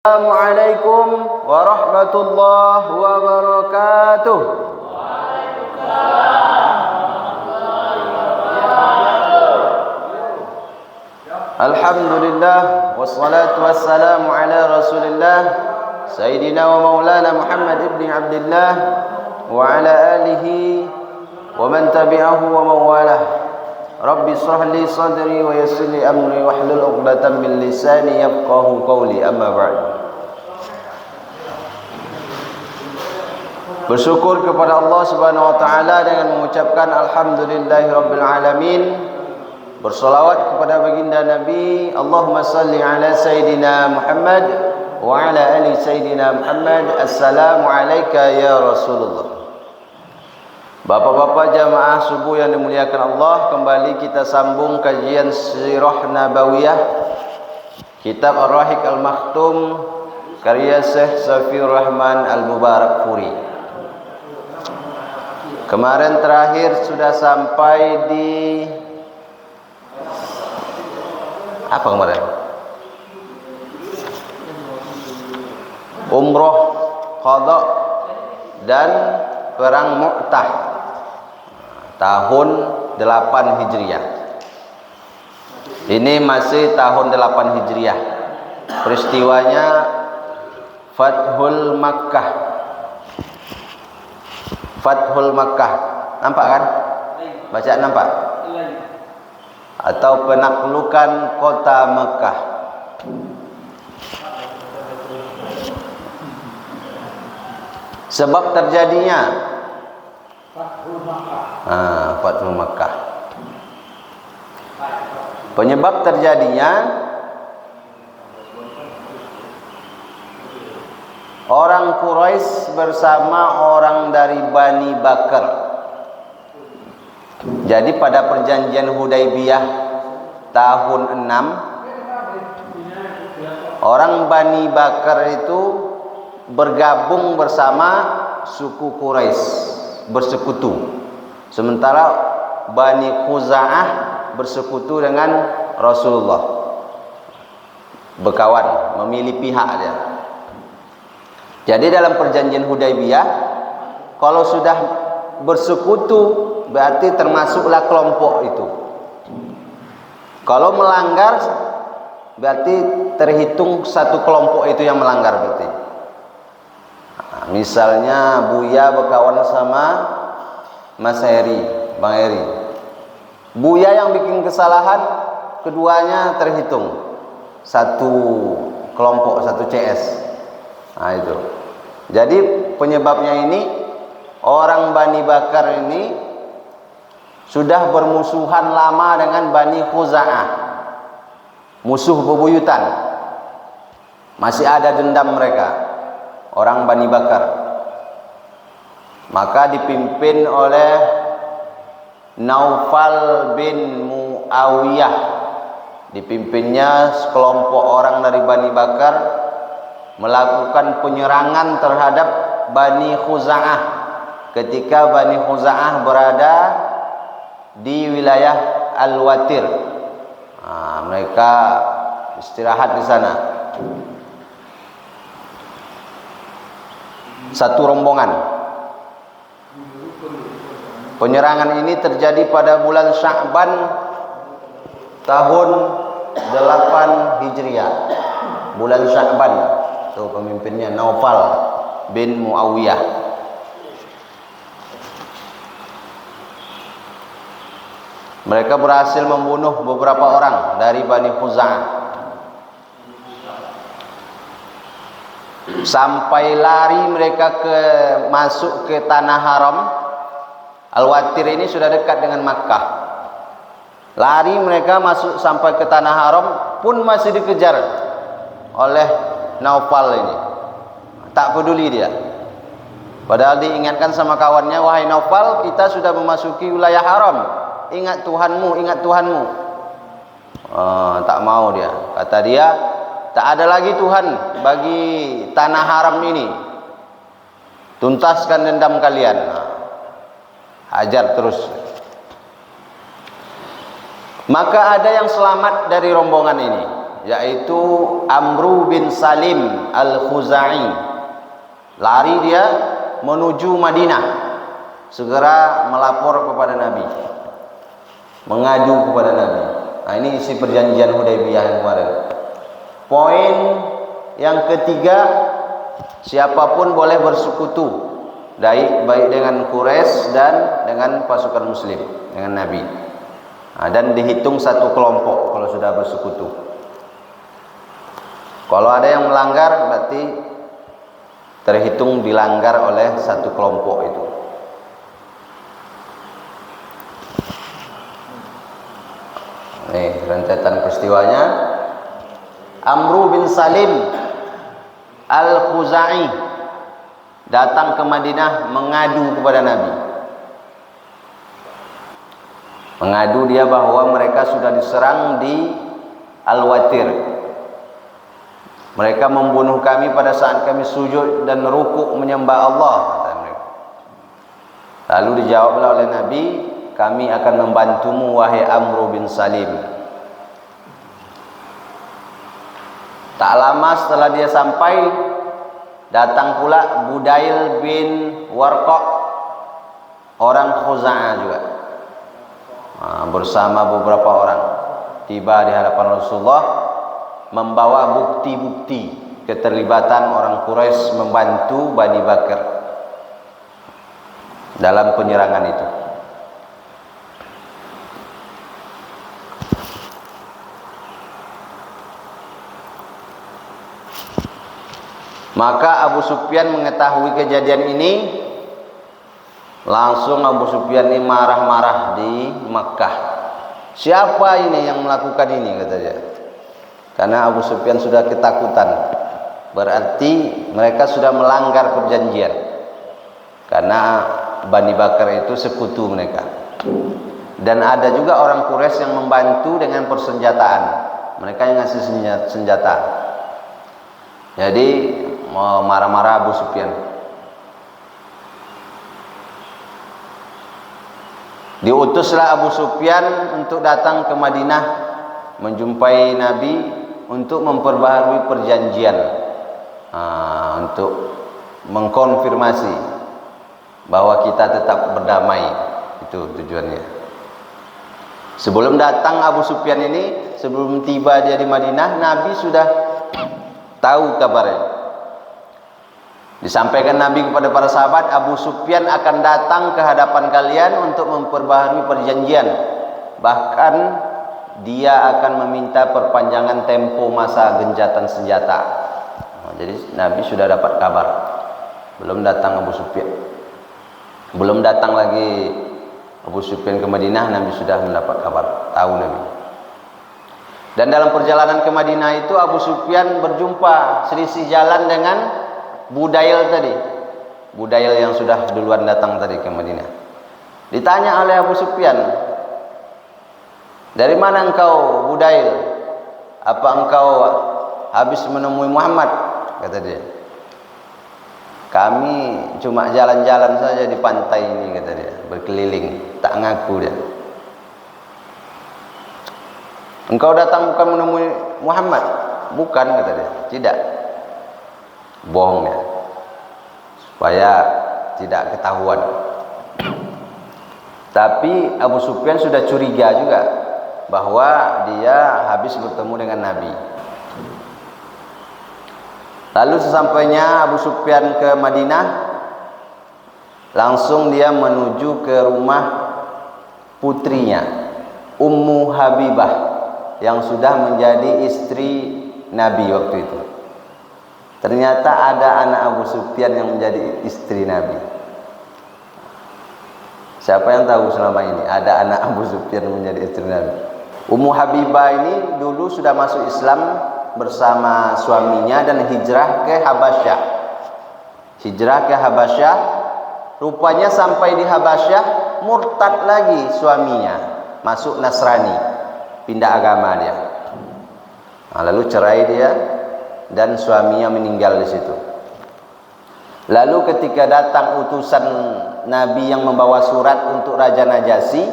Assalamualaikum warahmatullahi wabarakatuh. Alhamdulillah wassalatu wassalamu ala Rasulillah Sayyidina wa maulana Muhammad ibn Abdullah wa ala alihi wa man tabi'ahu wa mawalah. Rabbi shrah li sadri wa yassir li amri wahlul 'uqdatam min lisani yafqahu qawli. Amma ba'd. Bersyukur kepada Allah Subhanahu wa taala dengan mengucapkan alhamdulillahirabbil alamin. Bersolawat kepada baginda Nabi, Allahumma salli ala Sayyidina Muhammad wa ala ali Sayyidina Muhammad. Assalamu alayka ya Rasulullah. Bapak-bapak jamaah subuh yang dimuliakan Allah, kembali kita sambung kajian Sirah Nabawiyah, Kitab Ar-Rahiq Al-Makhtum, karya Syekh Safiur Rahman Al-Mubarakfuri. Kemarin terakhir sudah sampai di apa kemarin? Umroh, qada dan perang Mu'tah tahun 8 Hijriah. Ini masih tahun 8 Hijriah. Peristiwanya Fathul Makkah. Fathul Makkah. Nampak kan? Baca nampak? Atau penaklukan kota Mekah. Sebab terjadinya Fathul Makkah. Penyebab terjadinya orang Quraisy bersama orang dari Bani Bakar. Jadi pada perjanjian Hudaybiyah tahun 6, orang Bani Bakar itu bergabung bersama suku Quraisy, bersekutu. Sementara Bani Khuza'ah bersekutu dengan Rasulullah, berkawan, memilih pihak dia. Jadi dalam perjanjian Hudaybiyah, kalau sudah bersekutu berarti termasuklah kelompok itu. Kalau melanggar berarti terhitung satu kelompok itu yang melanggar berarti. Misalnya Buya berkawan sama Mas Heri, Bang Heri. Buya yang bikin kesalahan, keduanya terhitung satu kelompok, satu CS. Nah itu. Jadi penyebabnya ini, orang Bani Bakar ini sudah bermusuhan lama dengan Bani Khuza'ah, musuh bebuyutan. Masih ada dendam mereka, orang Bani Bakar. Maka dipimpin oleh Naufal bin Muawiyah, dipimpinnya sekelompok orang dari Bani Bakar melakukan penyerangan terhadap Bani Khuza'ah ketika Bani Khuza'ah berada di wilayah Al-Watir. Mereka istirahat di sana. Satu rombongan. Penyerangan ini terjadi pada bulan Sya'ban tahun 8 Hijriah. Bulan Sya'ban. Itu pemimpinnya Naufal bin Muawiyah. Mereka berhasil membunuh beberapa orang dari Bani Khuza'ah. Sampai lari mereka masuk ke tanah haram. Al-Watir ini sudah dekat dengan Makkah. Lari mereka masuk sampai ke tanah haram pun masih dikejar oleh Naufal ini. Tak peduli dia. Padahal diingatkan sama kawannya, wahai Naufal, kita sudah memasuki wilayah haram. Ingat Tuhanmu, ingat Tuhanmu. Tak mau dia. Kata dia, tak ada lagi Tuhan bagi tanah haram ini. Tuntaskan dendam kalian. Hajar terus. Maka ada yang selamat dari rombongan ini. yaitu Amru bin Salim Al-Khuzai. Lari dia menuju Madinah, segera melapor kepada Nabi, mengadu kepada Nabi. Nah, ini isi perjanjian Hudaybiyah yang kemarin. Poin yang ketiga, siapapun boleh bersekutu, baik dengan Quraisy dan dengan pasukan Muslim, dengan Nabi. Nah, dan dihitung satu kelompok kalau sudah bersekutu. Kalau ada yang melanggar, berarti terhitung dilanggar oleh satu kelompok itu. Nih rentetan peristiwanya. Amru bin Salim Al-Khuzai datang ke Madinah mengadu kepada Nabi. Mengadu dia bahwa mereka sudah diserang di Al-Watir. Mereka membunuh kami pada saat kami sujud dan rukuk menyembah Allah, kata mereka. Lalu dijawablah oleh Nabi, kami akan membantumu wahai Amru bin Salim. Tak lama setelah dia sampai, datang pula Budail bin Warqa, orang Khuza'ah juga, bersama beberapa orang, tiba di hadapan Rasulullah membawa bukti-bukti keterlibatan orang Quraisy membantu Bani Bakar dalam penyerangan itu. Maka Abu Sufyan mengetahui kejadian ini, langsung Abu Sufyan ini marah-marah di Makkah. Siapa ini yang melakukan ini, kata dia. Karena Abu Sufyan sudah ketakutan, berarti mereka sudah melanggar perjanjian. Karena Bani Bakar itu sekutu mereka. Dan ada juga orang Quraisy yang membantu dengan persenjataan. Mereka yang ngasih senjata. Jadi marah-marah Abu Sufyan. Diutuslah Abu Sufyan untuk datang ke Madinah menjumpai Nabi untuk memperbaharui perjanjian, untuk mengkonfirmasi bahwa kita tetap berdamai. Itu tujuannya. Sebelum datang Abu Sufyan ini, sebelum tiba dia di Madinah, Nabi sudah tahu kabarnya. Disampaikan Nabi kepada para sahabat, Abu Sufyan akan datang ke hadapan kalian untuk memperbaharui perjanjian. Bahkan dia akan meminta perpanjangan tempo masa gencatan senjata. Jadi Nabi sudah dapat kabar. Belum datang Abu Sufyan. Belum datang lagi Abu Sufyan ke Madinah, Nabi sudah mendapat kabar. Tahu Nabi. Dan dalam perjalanan ke Madinah itu Abu Sufyan berjumpa selisih jalan dengan Budail tadi. Budail yang sudah duluan datang tadi ke Madinah. Ditanya oleh Abu Sufyan, dari mana engkau Budail? Apa engkau habis menemui Muhammad? Kata dia. Kami cuma jalan-jalan saja di pantai ini, kata dia, berkeliling, tak ngaku dia. Engkau datang bukan menemui Muhammad? Bukan, kata dia. Tidak. Bohong ya, supaya tidak ketahuan. Tapi Abu Sufyan sudah curiga juga bahwa dia habis bertemu dengan Nabi. Lalu sesampainya Abu Sufyan ke Madinah, langsung dia menuju ke rumah putrinya, Ummu Habibah, yang sudah menjadi istri Nabi waktu itu. Ternyata ada anak Abu Sufyan yang menjadi istri Nabi. Siapa yang tahu selama ini ada anak Abu Sufyan yang menjadi istri Nabi? Ummu Habibah ini dulu sudah masuk Islam bersama suaminya dan hijrah ke Habasyah. Hijrah ke Habasyah, rupanya sampai di Habasyah murtad lagi suaminya, masuk Nasrani, pindah agama dia. Nah, lalu cerai dia dan suaminya meninggal di situ. Lalu ketika datang utusan Nabi yang membawa surat untuk Raja Najasyi,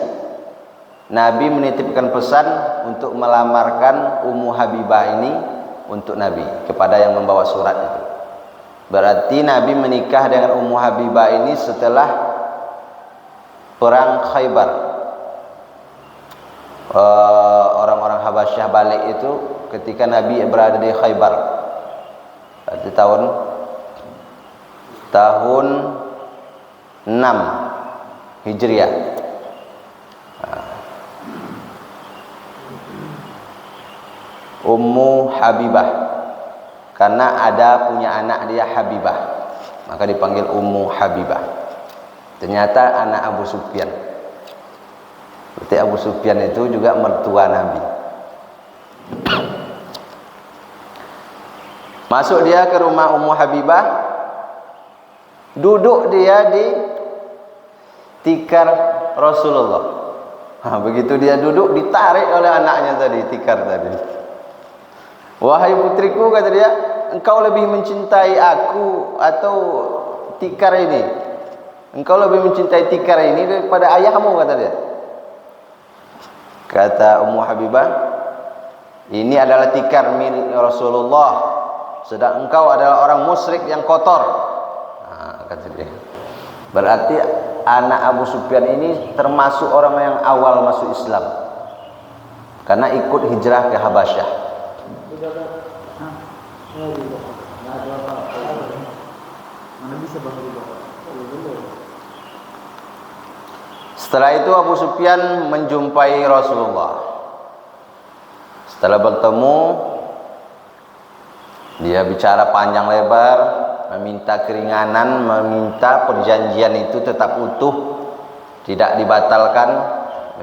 Nabi menitipkan pesan untuk melamarkan Ummu Habibah ini untuk Nabi kepada yang membawa surat itu. Berarti Nabi menikah dengan Ummu Habibah ini setelah perang Khaybar. Orang-orang Habasyah balik itu ketika Nabi berada di Khaybar. Berarti tahun 6 Hijriah. Ummu Habibah, karena ada punya anak dia Habibah, maka dipanggil Ummu Habibah. Ternyata anak Abu Sufyan. Berarti Abu Sufyan itu juga mertua Nabi. Masuk dia ke rumah Ummu Habibah, duduk dia di tikar Rasulullah. Begitu dia duduk, ditarik oleh anaknya tadi, tikar tadi. Wahai putriku, kata dia, engkau lebih mencintai aku atau tikar ini? Engkau lebih mencintai tikar ini daripada ayahmu, kata dia. Kata Ummu Habibah, ini adalah tikar milik Rasulullah, sedang engkau adalah orang musyrik yang kotor. Kata dia. Berarti anak Abu Sufyan ini termasuk orang yang awal masuk Islam, karena ikut hijrah ke Habasyah. Setelah itu Abu Sufyan menjumpai Rasulullah. Setelah bertemu, dia bicara panjang lebar, meminta keringanan, meminta perjanjian itu tetap utuh, tidak dibatalkan,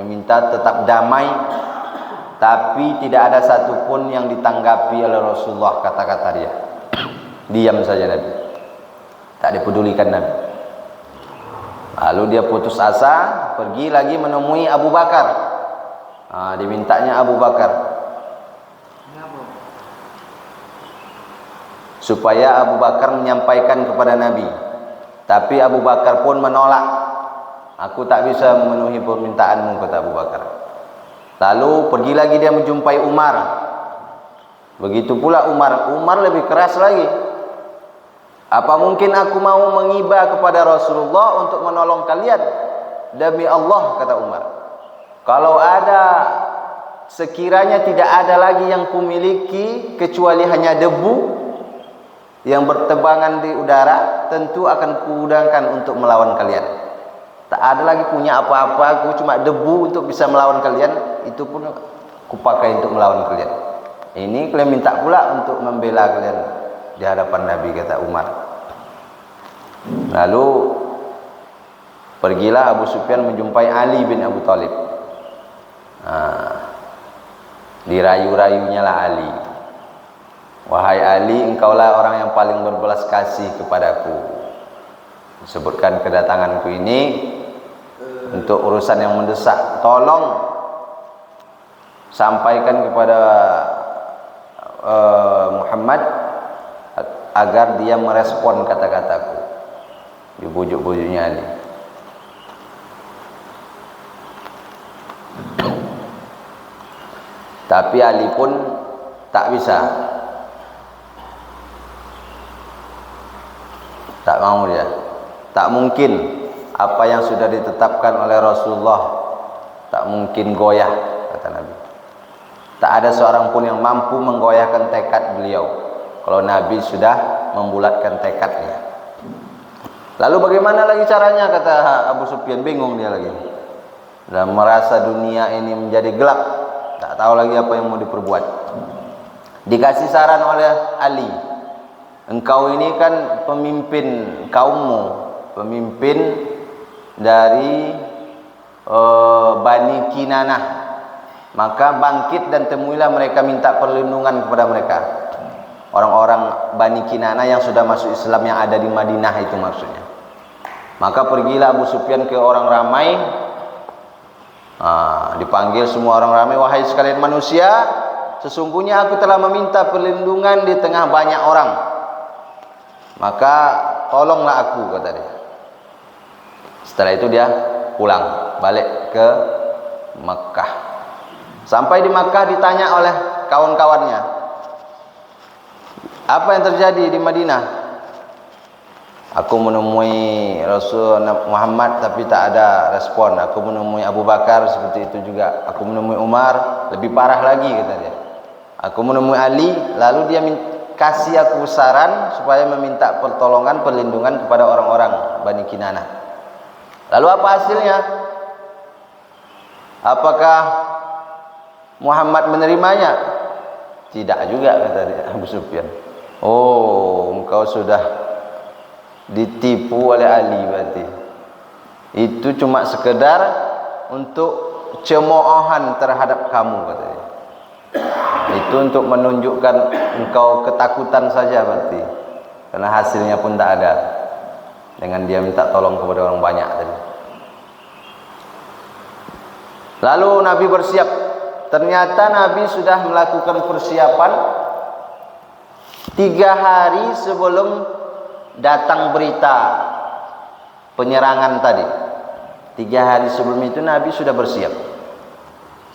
meminta tetap damai. Tapi tidak ada satupun yang ditanggapi oleh Rasulullah kata-kata dia. Diam saja Nabi, tak dipedulikan Nabi. Lalu dia putus asa, pergi lagi menemui Abu Bakar. Dimintanya Abu Bakar supaya Abu Bakar menyampaikan kepada Nabi. Tapi Abu Bakar pun menolak. Aku tak bisa memenuhi permintaanmu, kata Abu Bakar. Lalu pergi lagi dia menjumpai Umar. Begitu pula Umar lebih keras lagi. Apa mungkin aku mau mengiba kepada Rasulullah untuk menolong kalian? Demi Allah, kata Umar, kalau ada, sekiranya tidak ada lagi yang kumiliki kecuali hanya debu yang bertebangan di udara, tentu akan kugunakan untuk melawan kalian. Tak ada lagi punya apa-apa, aku cuma debu untuk bisa melawan kalian, itu pun kupakai untuk melawan kalian. Ini kalian minta pula untuk membela kalian di hadapan Nabi, kata Umar. Lalu pergilah Abu Sufyan menjumpai Ali bin Abu Thalib. Dirayu-rayunya lah Ali. Wahai Ali, engkaulah orang yang paling berbelas kasih kepadaku. Sebutkan kedatanganku ini untuk urusan yang mendesak. Tolong sampaikan kepada Muhammad agar dia merespon kata-kataku. Dibujuk-bujuknya Ali. Tapi Ali pun tak bisa, tak mau dia. Tak mungkin apa yang sudah ditetapkan oleh Rasulullah, tak mungkin goyah, kata Nabi. Tak ada seorang pun yang mampu menggoyahkan tekad beliau kalau Nabi sudah membulatkan tekadnya. Lalu bagaimana lagi caranya, kata Abu Sufyan. Bingung dia lagi, dan merasa dunia ini menjadi gelap, tak tahu lagi apa yang mau diperbuat. Dikasih saran oleh Ali, engkau ini kan pemimpin kaummu, pemimpin dari Bani Kinanah, maka bangkit dan temuilah mereka, minta perlindungan kepada mereka. Orang-orang Bani Kinanah yang sudah masuk Islam, yang ada di Madinah itu maksudnya. Maka pergilah Abu Sufyan ke orang ramai. Dipanggil semua orang ramai, wahai sekalian manusia, sesungguhnya aku telah meminta perlindungan di tengah banyak orang, maka tolonglah aku, kata dia. Setelah itu dia pulang balik ke Mekah. Sampai di Mekah ditanya oleh kawan-kawannya, apa yang terjadi di Madinah? Aku menemui Rasul Muhammad tapi tak ada respon. Aku menemui Abu Bakar seperti itu juga. Aku menemui Umar, lebih parah lagi kata dia. Aku menemui Ali, lalu dia kasih aku saran supaya meminta pertolongan, perlindungan kepada orang-orang Bani Kinanah. Lalu apa hasilnya? Apakah Muhammad menerimanya? Tidak juga kata dia, Abu Sufyan. Oh, engkau sudah ditipu oleh Ali berarti. Itu cuma sekedar untuk cemoohan terhadap kamu katanya. Itu untuk menunjukkan engkau ketakutan saja berarti. Karena hasilnya pun tak ada. Dengan dia minta tolong kepada orang banyak tadi. Lalu Nabi bersiap. Ternyata Nabi sudah melakukan persiapan 3 hari sebelum datang berita penyerangan tadi. 3 hari sebelum itu Nabi sudah bersiap,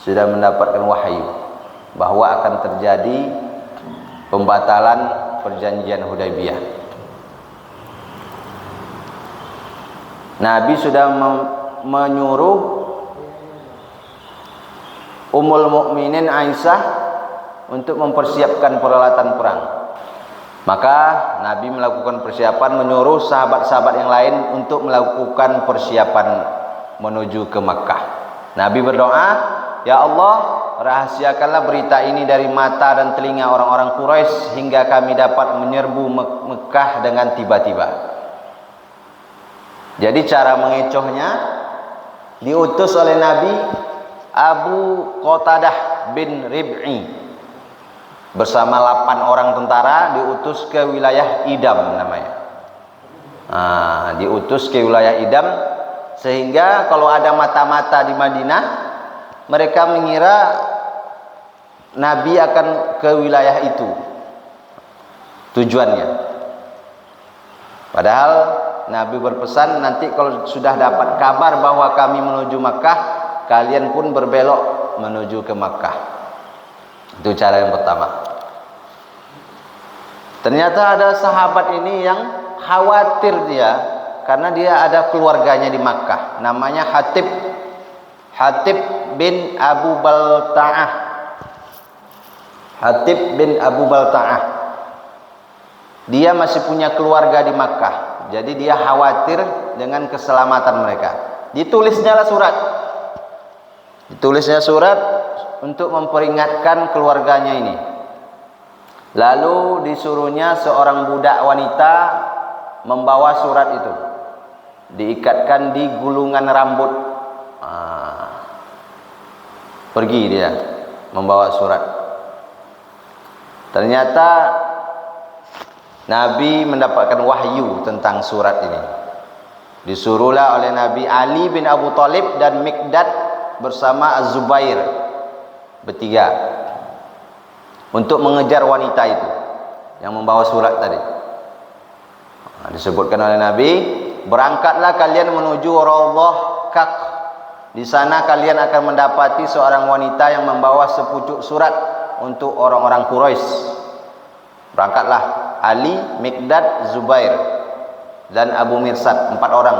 sudah mendapatkan wahyu bahwa akan terjadi pembatalan perjanjian Hudaybiyah. Nabi sudah menyuruh Ummul Mukminin Aisyah untuk mempersiapkan peralatan perang. Maka Nabi melakukan persiapan, menyuruh sahabat-sahabat yang lain untuk melakukan persiapan menuju ke Makkah. Nabi berdoa, "Ya Allah, rahasiakanlah berita ini dari mata dan telinga orang-orang Quraisy hingga kami dapat menyerbu Mekah dengan tiba-tiba." Jadi cara mengecohnya, diutus oleh Nabi Abu Qatadah bin Rib'i bersama 8 orang tentara diutus ke wilayah Idam namanya. Diutus ke wilayah Idam, sehingga kalau ada mata-mata di Madinah, mereka mengira Nabi akan ke wilayah itu tujuannya. Padahal Nabi berpesan, nanti kalau sudah dapat kabar bahwa kami menuju Makkah, kalian pun berbelok menuju ke Makkah. Itu cara yang pertama. Ternyata ada sahabat ini yang khawatir dia, karena dia ada keluarganya di Makkah. Namanya Hatib bin Abu Balta'ah. Hatib bin Abu Balta'ah. Dia masih punya keluarga di Makkah. Jadi dia khawatir dengan keselamatan mereka. Ditulisnya surat untuk memperingatkan keluarganya ini. Lalu disuruhnya seorang budak wanita membawa surat itu, diikatkan di gulungan rambut. Pergi dia membawa surat. Ternyata Nabi mendapatkan wahyu tentang surat ini. Disuruhlah oleh Nabi Ali bin Abu Thalib dan Miqdad bersama Az-Zubair bertiga untuk mengejar wanita itu yang membawa surat tadi. Disebutkan oleh Nabi, berangkatlah kalian menuju Raudhah Kak. Di sana kalian akan mendapati seorang wanita yang membawa sepucuk surat untuk orang-orang Quraisy. Berangkatlah Ali, Miqdad, Zubair dan Abu Mirsad, 4 orang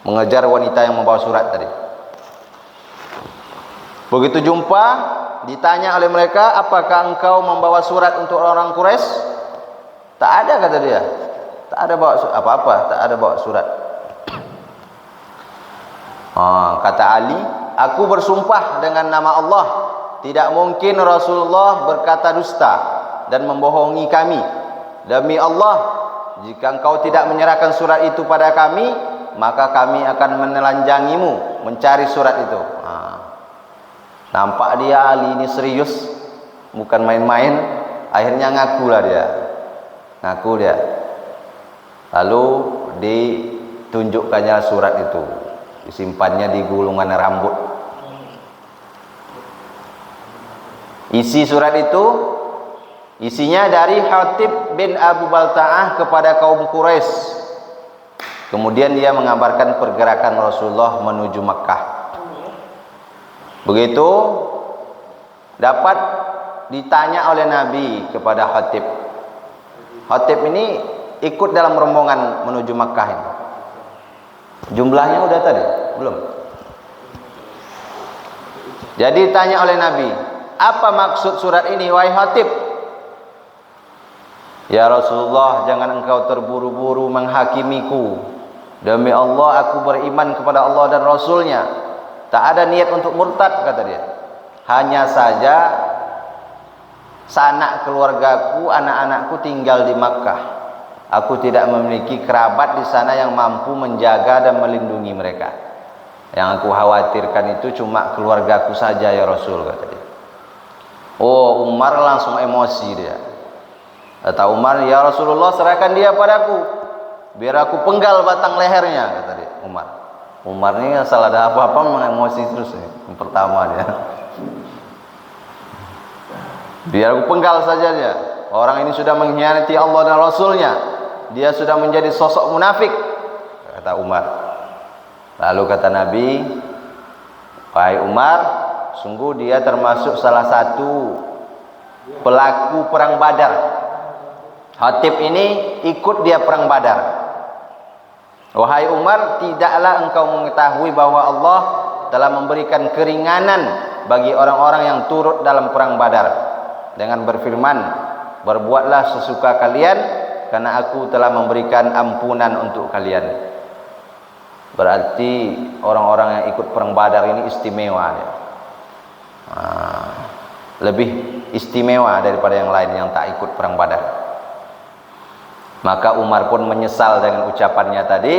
mengejar wanita yang membawa surat tadi. Begitu jumpa, ditanya oleh mereka, apakah engkau membawa surat untuk orang Quraisy? Tak ada, kata dia. Tak ada bawa apa-apa, tak ada bawa surat. Kata Ali, aku bersumpah dengan nama Allah, tidak mungkin Rasulullah berkata dusta dan membohongi kami. Demi Allah, jika engkau tidak menyerahkan surat itu pada kami, maka kami akan menelanjangimu mencari surat itu. Nampak dia Ali ini serius, bukan main-main. Akhirnya ngakulah dia. Lalu ditunjukkannya surat itu, disimpannya di gulungan rambut. Isi surat itu, isinya dari Hatib bin Abu Balta'ah kepada kaum Quraisy. Kemudian dia mengabarkan pergerakan Rasulullah menuju Makkah. Begitu dapat ditanya oleh Nabi kepada Hatib. Hatib ini ikut dalam rombongan menuju Makkah ini. Jumlahnya udah tadi? Belum. Jadi tanya oleh Nabi, apa maksud surat ini wahai Hatib? Ya Rasulullah, jangan engkau terburu-buru menghakimiku. Demi Allah aku beriman kepada Allah dan Rasulnya. Tak ada niat untuk murtad, kata dia. Hanya saja sanak keluargaku, anak-anakku tinggal di Makkah. Aku tidak memiliki kerabat di sana yang mampu menjaga dan melindungi mereka. Yang aku khawatirkan itu cuma keluargaku saja ya Rasul, kata dia. Oh, Umar langsung emosi dia. Kata Umar, ya Rasulullah serahkan dia padaku, biar aku penggal batang lehernya, kata dia. Umar ini asal ada apa-apa mengemosi terus nih. Yang pertama dia, biar aku penggal saja dia. Orang ini sudah mengkhianati Allah dan Rasulnya. Dia sudah menjadi sosok munafik, kata Umar. Lalu kata Nabi, wahai Umar, sungguh dia termasuk salah satu pelaku perang Badar. Hatib ini ikut dia perang Badar. Wahai Umar, tidaklah engkau mengetahui bahwa Allah telah memberikan keringanan bagi orang-orang yang turut dalam perang Badar dengan berfirman, berbuatlah sesuka kalian karena aku telah memberikan ampunan untuk kalian. Berarti orang-orang yang ikut perang Badar ini istimewa ya. Lebih istimewa daripada yang lain yang tak ikut perang Badar. Maka Umar pun menyesal dengan ucapannya tadi,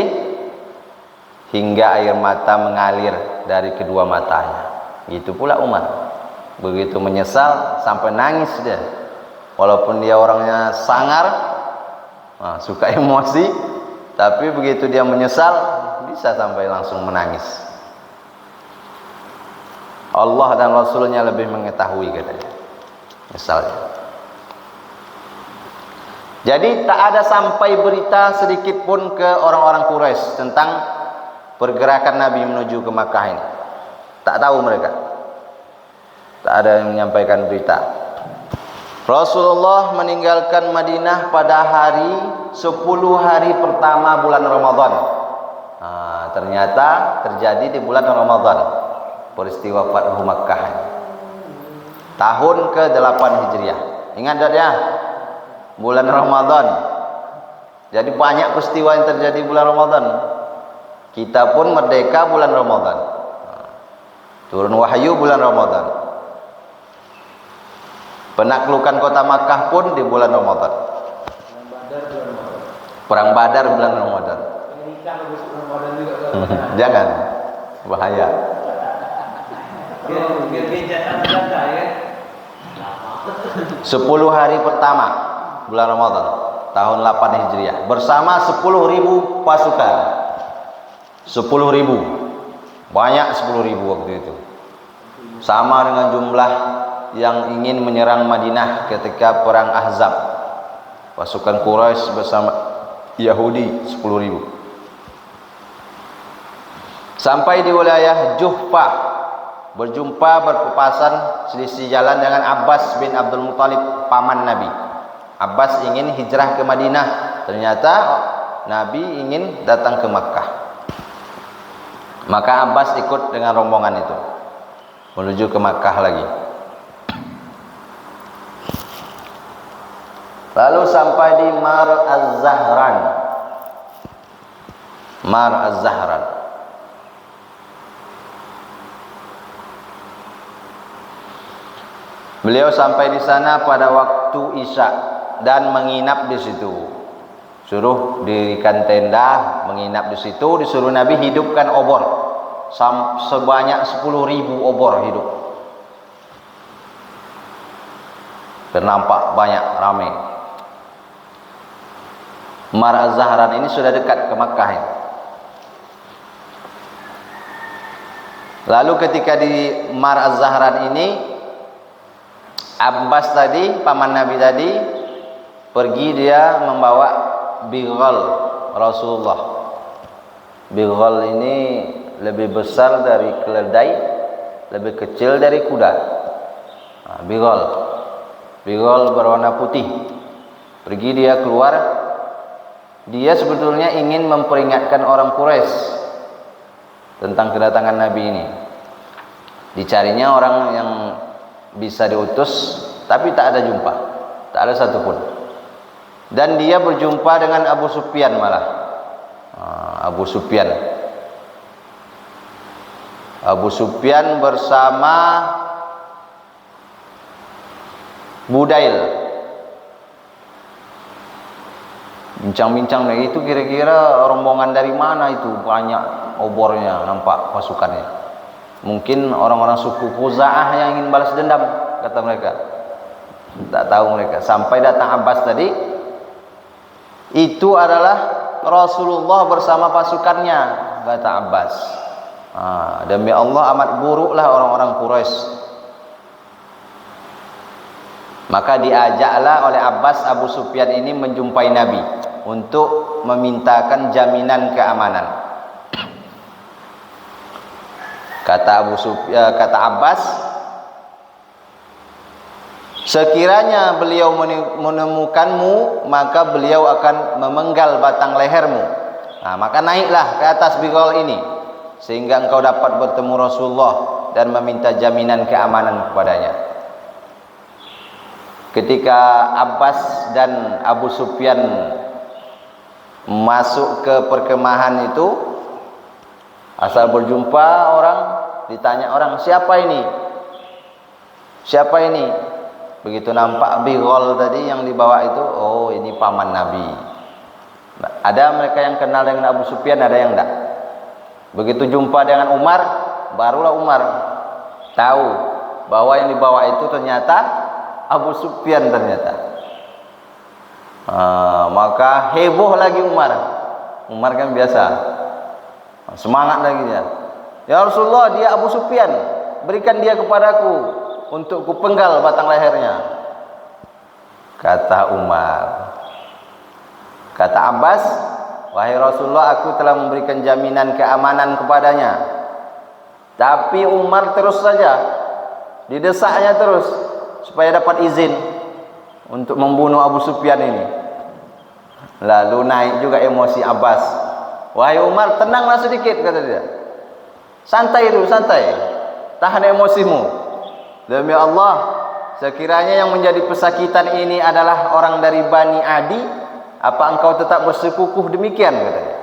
hingga air mata mengalir dari kedua matanya. Gitu pula Umar, begitu menyesal sampai nangis dia. Walaupun dia orangnya sangar, suka emosi, tapi begitu dia menyesal bisa sampai langsung menangis. Allah dan Rasulnya lebih mengetahui, katanya. Misalnya, jadi tak ada sampai berita sedikit pun ke orang-orang Quraisy tentang pergerakan Nabi menuju ke Makkah ini. Tak tahu mereka. Tak ada yang menyampaikan berita. Rasulullah meninggalkan Madinah pada hari 10 hari pertama bulan Ramadan. Ternyata terjadi di bulan Ramadan peristiwa Fathu Makkah. Tahun ke-8 Hijriah. Ingat tak ya? Bulan Ramadan. Jadi banyak peristiwa yang terjadi bulan Ramadan. Kita pun merdeka bulan Ramadan. Turun wahyu bulan Ramadan. Penaklukan kota Makkah pun di bulan Ramadan. Perang Badar bulan Ramadan. Jangan, bahaya. 10 hari pertama bulan Ramadan tahun 8 Hijriah bersama 10.000 pasukan. 10.000, banyak 10.000 waktu itu, sama dengan jumlah yang ingin menyerang Madinah ketika perang Ahzab. Pasukan Quraisy bersama Yahudi 10.000. Sampai di wilayah Juhfah, berjumpa berpapasan selisih jalan dengan Abbas bin Abdul Muthalib, paman Nabi. Abbas ingin hijrah ke Madinah, ternyata Nabi ingin datang ke Makkah. Maka Abbas ikut dengan rombongan itu menuju ke Makkah lagi. Lalu sampai di Mar Az-Zahran. Mar Az-Zahran. Beliau sampai di sana pada waktu Isya dan menginap di situ. Suruh dirikan tenda, menginap di situ. Disuruh Nabi hidupkan obor sebanyak 10.000 obor hidup. Ternampak banyak, ramai. Mar Az-Zahran ini sudah dekat ke Makkah ini. Lalu ketika di Mar Az-Zahran ini, Abbas tadi, paman Nabi tadi, pergi dia membawa bighal Rasulullah. Bighal ini lebih besar dari keledai, lebih kecil dari kuda. Bigol berwarna putih. Pergi dia keluar, dia sebetulnya ingin memperingatkan orang Quraisy tentang kedatangan Nabi ini. Dicarinya orang yang bisa diutus, tapi tak ada jumpa, tak ada satupun. Dan dia berjumpa dengan Abu Sufyan malah. Abu Sufyan bersama Budail. Bincang-bincang itu kira-kira rombongan dari mana itu, banyak obornya nampak pasukannya. Mungkin orang-orang suku Khuza'ah yang ingin balas dendam, kata mereka. Tak tahu mereka. Sampai datang Abbas tadi, itu adalah Rasulullah bersama pasukannya, kata Abbas. Demi Allah amat buruklah orang-orang Quraisy. Maka diajaklah oleh Abbas Abu Sufyan ini menjumpai Nabi untuk memintakan jaminan keamanan. Kata Abbas, sekiranya beliau menemukanmu, maka beliau akan memenggal batang lehermu. Maka naiklah ke atas bigol ini, sehingga engkau dapat bertemu Rasulullah dan meminta jaminan keamanan kepadanya. Ketika Abbas dan Abu Sufyan masuk ke perkemahan itu, asal berjumpa orang, ditanya orang, siapa ini? Siapa ini? Begitu nampak bigol tadi yang dibawa itu, oh ini paman Nabi. Ada mereka yang kenal dengan Abu Sufyan, ada yang enggak. Begitu jumpa dengan Umar, barulah Umar tahu bahwa yang dibawa itu ternyata Abu Sufyan ternyata. Maka heboh lagi Umar. Umar kan biasa, semangat lagi dia. Ya Rasulullah, dia Abu Sufyan, berikan dia kepadaku untuk kupenggal batang lehernya. Kata Umar. Kata Abbas, wahai Rasulullah, aku telah memberikan jaminan keamanan kepadanya. Tapi Umar terus saja didesaknya terus supaya dapat izin untuk membunuh Abu Sufyan ini. Lalu naik juga emosi Abbas. Wahai Umar, tenanglah sedikit, kata dia. Santai dulu, santai. Tahan emosimu. Demi Allah, sekiranya yang menjadi pesakitan ini adalah orang dari Bani Adi, apa engkau tetap bersekukuh demikian, katanya.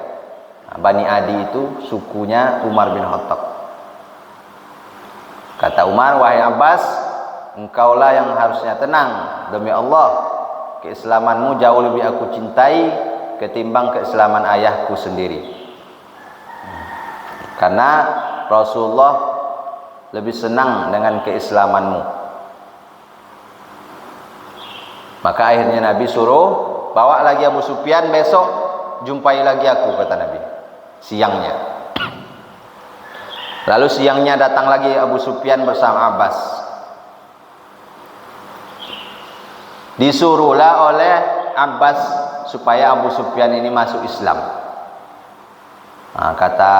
Bani Adi itu sukunya Umar bin Khattab. Kata Umar, wahai Abbas, engkaulah yang harusnya tenang. Demi Allah, keislamanmu jauh lebih aku cintai ketimbang keislaman ayahku sendiri. Karena Rasulullah lebih senang dengan keislamanmu. Maka akhirnya Nabi suruh, bawa lagi Abu Sufyan, besok jumpai lagi aku, kata Nabi. Siangnya. Lalu siangnya datang lagi Abu Sufyan bersama Abbas. Disuruhlah oleh Abbas supaya Abu Sufyan ini masuk Islam. Kata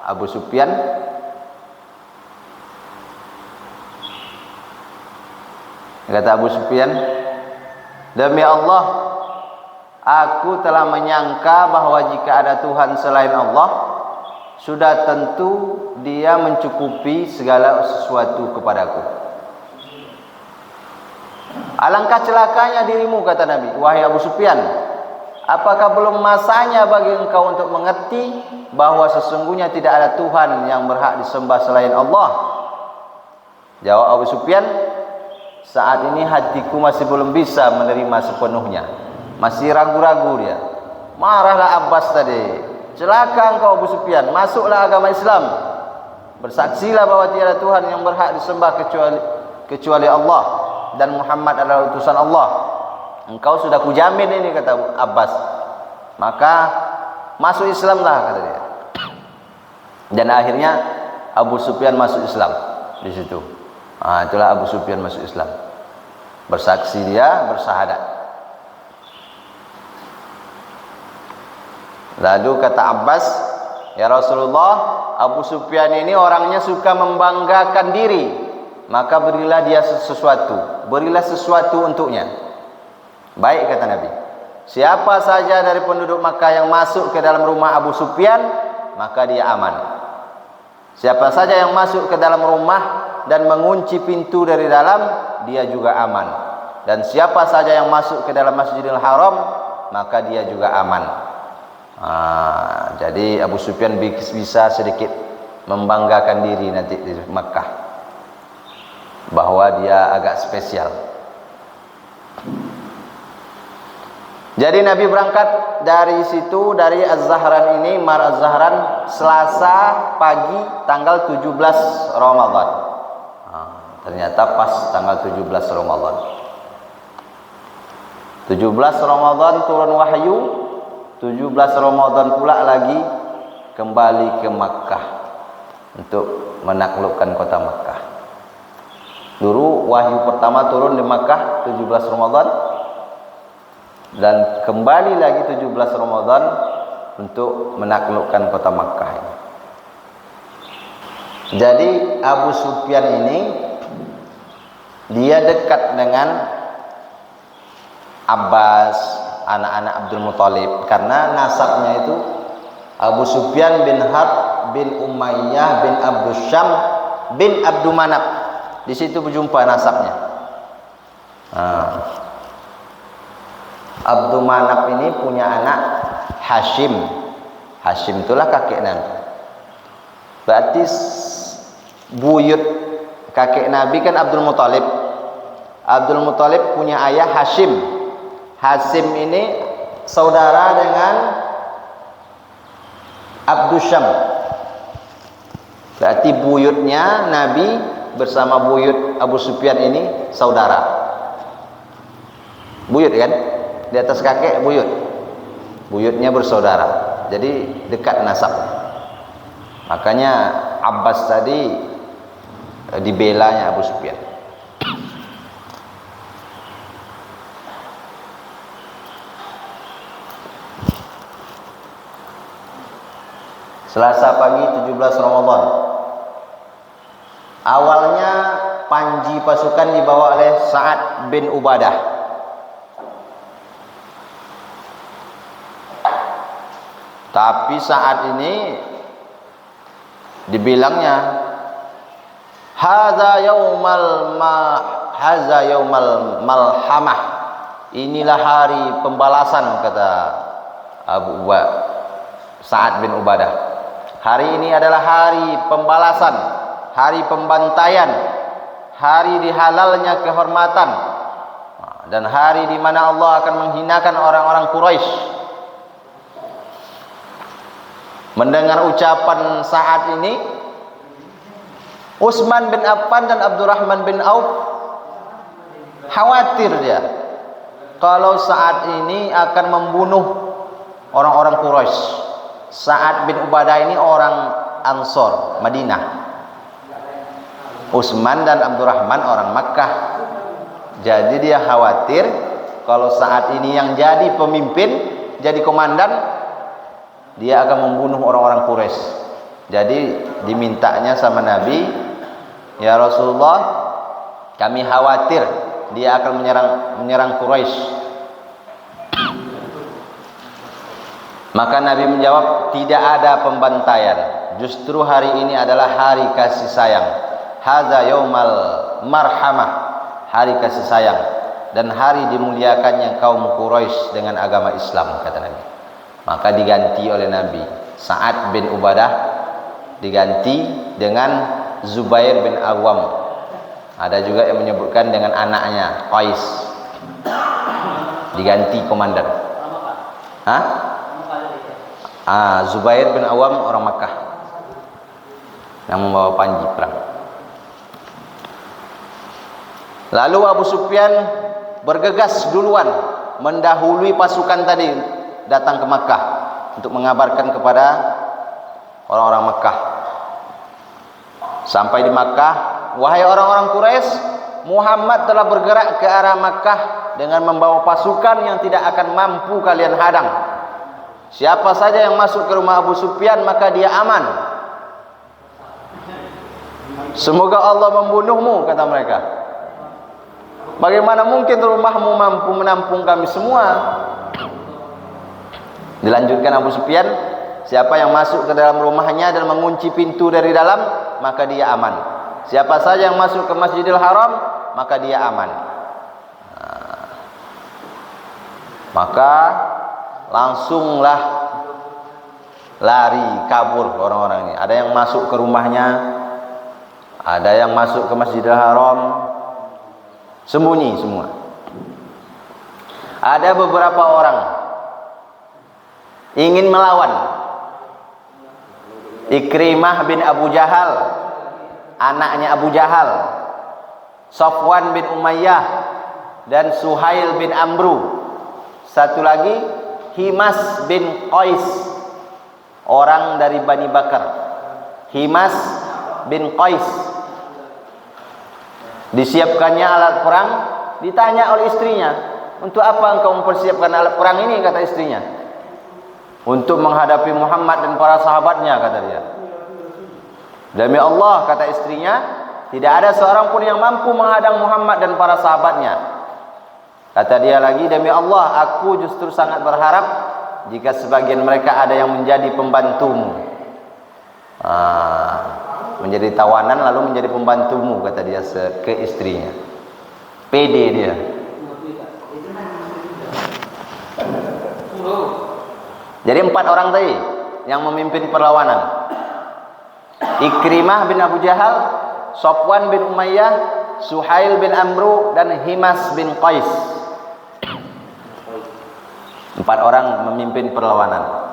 Abu Sufyan, demi Allah, aku telah menyangka bahwa jika ada Tuhan selain Allah, sudah tentu dia mencukupi segala sesuatu kepadaku. Alangkah celakanya dirimu, kata Nabi. Wahai Abu Sufyan, apakah belum masanya bagi engkau untuk mengerti bahwa sesungguhnya tidak ada Tuhan yang berhak disembah selain Allah? Jawab Abu Sufyan, saat ini hatiku masih belum bisa menerima sepenuhnya. Masih ragu-ragu dia. Marahlah Abbas tadi. Celaka engkau Abu Sufyan, masuklah agama Islam. Bersaksilah bahwa tiada Tuhan yang berhak disembah kecuali Allah, dan Muhammad adalah utusan Allah. Engkau sudah kujamin ini, kata Abbas. Maka masuk Islamlah, kata dia. Dan akhirnya Abu Sufyan masuk Islam di situ. Itulah Abu Sufyan masuk Islam. Bersaksi dia, bersyahadat. Lalu kata Abbas, "Ya Rasulullah, Abu Sufyan ini orangnya suka membanggakan diri, maka berilah dia sesuatu, berilah sesuatu untuknya." Baik, kata Nabi. Siapa saja dari penduduk Makkah yang masuk ke dalam rumah Abu Sufyan, maka dia aman. Siapa saja yang masuk ke dalam rumah dan mengunci pintu dari dalam, dia juga aman. Dan siapa saja yang masuk ke dalam Masjidil Haram, maka dia juga aman. Jadi Abu Sufyan bisa sedikit membanggakan diri nanti di Makkah, bahwa dia agak spesial. Jadi Nabi berangkat dari situ, dari Az-Zahran ini, Mar Az-Zahran, Selasa pagi tanggal 17 Ramadan. Ternyata pas tanggal 17 Ramadan. 17 Ramadan turun wahyu, 17 Ramadan pula lagi kembali ke Makkah untuk menaklukkan kota Makkah. Dulu wahyu pertama turun di Makkah 17 Ramadan, dan kembali lagi 17 Ramadan untuk menaklukkan kota Makkah ini. Jadi Abu Sufyan ini dia dekat dengan Abbas, anak-anak Abdul Muthalib, karena nasabnya itu Abu Sufyan bin Harb bin Umayyah bin Abdul Syam bin Abdul Manaf. Di situ berjumpa nasabnya. Abdul Manaf ini punya anak Hashim. Hashim itulah kakek Nabi. Berarti buyut kakek Nabi kan Abdul Muthalib. Abdul Muthalib punya ayah Hashim. Hashim ini saudara dengan Abdul Syam. Berarti buyutnya Nabi bersama buyut Abu Sufyan ini saudara. Buyut kan? Di atas kakek buyut. Buyutnya bersaudara. Jadi dekat nasab. Makanya Abbas tadi dibelanya Abu Sufyan. Selasa pagi 17 Ramadan. Awalnya panji pasukan dibawa oleh Sa'ad bin Ubadah. Tapi saat ini dibilangnya hadza yaumal malhamah. Inilah hari pembalasan, kata Sa'ad bin Ubadah. Hari ini adalah hari pembalasan, hari pembantaian, hari dihalalnya kehormatan, dan hari di mana Allah akan menghinakan orang-orang Quraisy. Mendengar ucapan saat ini, Utsman bin Affan dan Abdurrahman bin Auf khawatir dia kalau saat ini akan membunuh orang-orang Quraisy. Sa'ad bin Ubadah ini orang Ansor, Madinah. Utsman dan Abdurrahman orang Makkah. Jadi dia khawatir kalau saat ini yang jadi pemimpin, jadi komandan, dia akan membunuh orang-orang Quraisy. Jadi dimintanya sama Nabi, "Ya Rasulullah, kami khawatir dia akan menyerang Quraisy." Maka Nabi menjawab, "Tidak ada pembantaian. Justru hari ini adalah hari kasih sayang. Hadza yaumal marhamah." Hari kasih sayang dan hari dimuliakannya kaum Quraisy dengan agama Islam, kata Nabi. Maka diganti oleh Nabi. Sa'ad bin Ubadah diganti dengan Zubair bin Awam. Ada juga yang menyebutkan dengan anaknya Qais. Diganti komandan. Zubair bin Awam orang Makkah yang membawa panji perang. Lalu Abu Sufyan bergegas duluan mendahului pasukan tadi datang ke Makkah untuk mengabarkan kepada orang-orang Makkah. Sampai di Makkah, "Wahai orang-orang Quraisy, Muhammad telah bergerak ke arah Makkah dengan membawa pasukan yang tidak akan mampu kalian hadang." Siapa saja yang masuk ke rumah Abu Sufyan maka dia aman. Semoga Allah membunuhmu, kata mereka. Bagaimana mungkin rumahmu mampu menampung kami semua? Dilanjutkan Abu Sufyan, siapa yang masuk ke dalam rumahnya dan mengunci pintu dari dalam, maka dia aman. Siapa saja yang masuk ke Masjidil Haram, maka dia aman. Maka langsunglah lari kabur orang-orang ini. Ada yang masuk ke rumahnya, ada yang masuk ke Masjidil Haram, sembunyi semua. Ada beberapa orang ingin melawan. Ikrimah bin Abu Jahal, anaknya Abu Jahal, Safwan bin Umayyah, dan Suhail bin Amru. Satu lagi Himas bin Qais, orang dari Bani Bakar. Himas bin Qais. Disiapkannya alat perang, ditanya oleh istrinya, untuk apa engkau mempersiapkan alat perang ini, kata istrinya. Untuk menghadapi Muhammad dan para sahabatnya, kata dia. Demi Allah, kata istrinya, tidak ada seorang pun yang mampu menghadang Muhammad dan para sahabatnya. Kata dia lagi, demi Allah, aku justru sangat berharap jika sebagian mereka ada yang menjadi pembantumu. Menjadi tawanan lalu menjadi pembantumu, kata dia ke istrinya. Pede dia. Jadi 4 orang tadi yang memimpin perlawanan. Ikrimah bin Abu Jahal, Safwan bin Umayyah, Suhail bin Amru, dan Himas bin Qais. 4 orang memimpin perlawanan.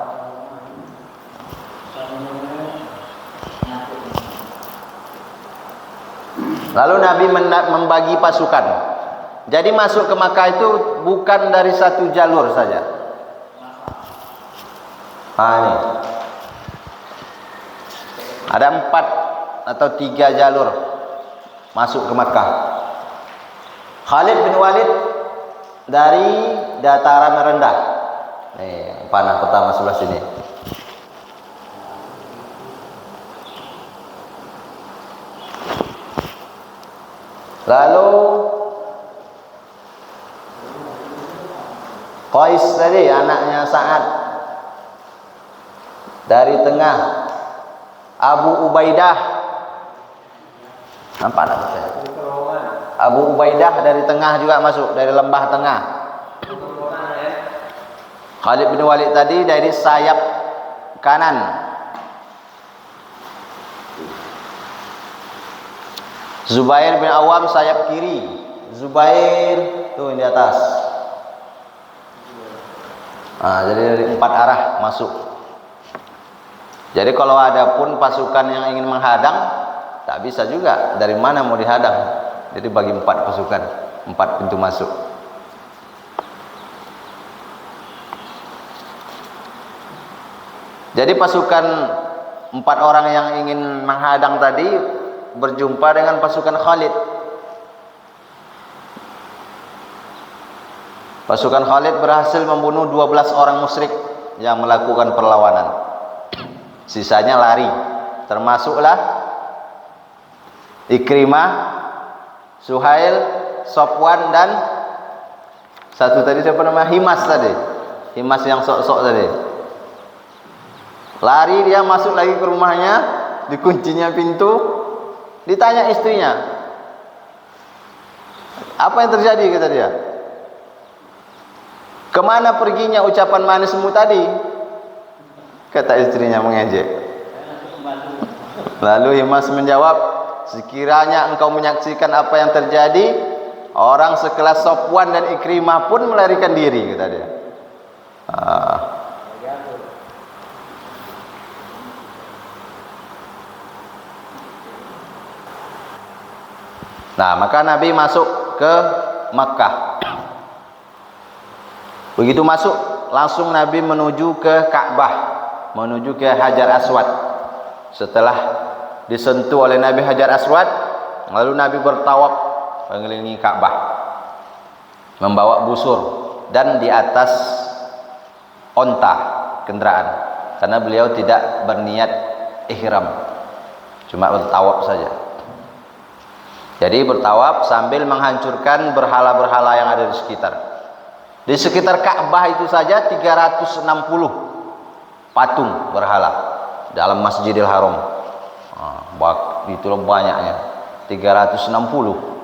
Lalu Nabi membagi pasukan. Jadi masuk ke Makkah itu bukan dari satu jalur saja. Ini ada 4 atau 3 jalur masuk ke Makkah. Khalid bin Walid dari dataran rendah. Nih, panah pertama sebelah sini. Lalu Qais tadi, anaknya Sa'ad, dari tengah. Abu Ubaidah, nampak tak saya? Abu Ubaidah dari tengah juga masuk, dari lembah tengah. Khalid bin Walid tadi dari sayap kanan. Zubair bin Awam sayap kiri. Zubair tuh di atas. Jadi dari 4 arah masuk. Jadi kalau ada pun pasukan yang ingin menghadang, tak bisa juga. Dari mana mau dihadang? Jadi bagi 4 pasukan, 4 pintu masuk. Jadi pasukan 4 orang yang ingin menghadang tadi berjumpa dengan pasukan Khalid. Pasukan Khalid berhasil membunuh 12 orang musyrik yang melakukan perlawanan. Sisanya lari, termasuklah Ikrimah, Suhail, Safwan, dan satu tadi siapa nama? Himas tadi. Himas yang sok-sok tadi. Lari dia masuk lagi ke rumahnya, dikuncinya pintu, ditanya istrinya, apa yang terjadi, kata dia. Kemana perginya ucapan manismu tadi? Kata istrinya mengejek. Lalu Himas menjawab, sekiranya engkau menyaksikan apa yang terjadi, orang sekelas Safwan dan Ikrimah pun melarikan diri, kata dia. Nah, maka Nabi masuk ke Makkah. Begitu masuk, langsung Nabi menuju ke Ka'bah, menuju ke Hajar Aswad. Setelah disentuh oleh Nabi Hajar Aswad, lalu Nabi bertawaf mengelilingi Ka'bah, membawa busur dan di atas onta. kendaraan, karena beliau tidak berniat ihram, cuma bertawaf saja. Jadi bertawaf sambil menghancurkan berhala-berhala yang ada di sekitar. Di sekitar Ka'bah itu saja 360 patung berhala dalam Masjidil Haram. Itulah banyaknya, 360.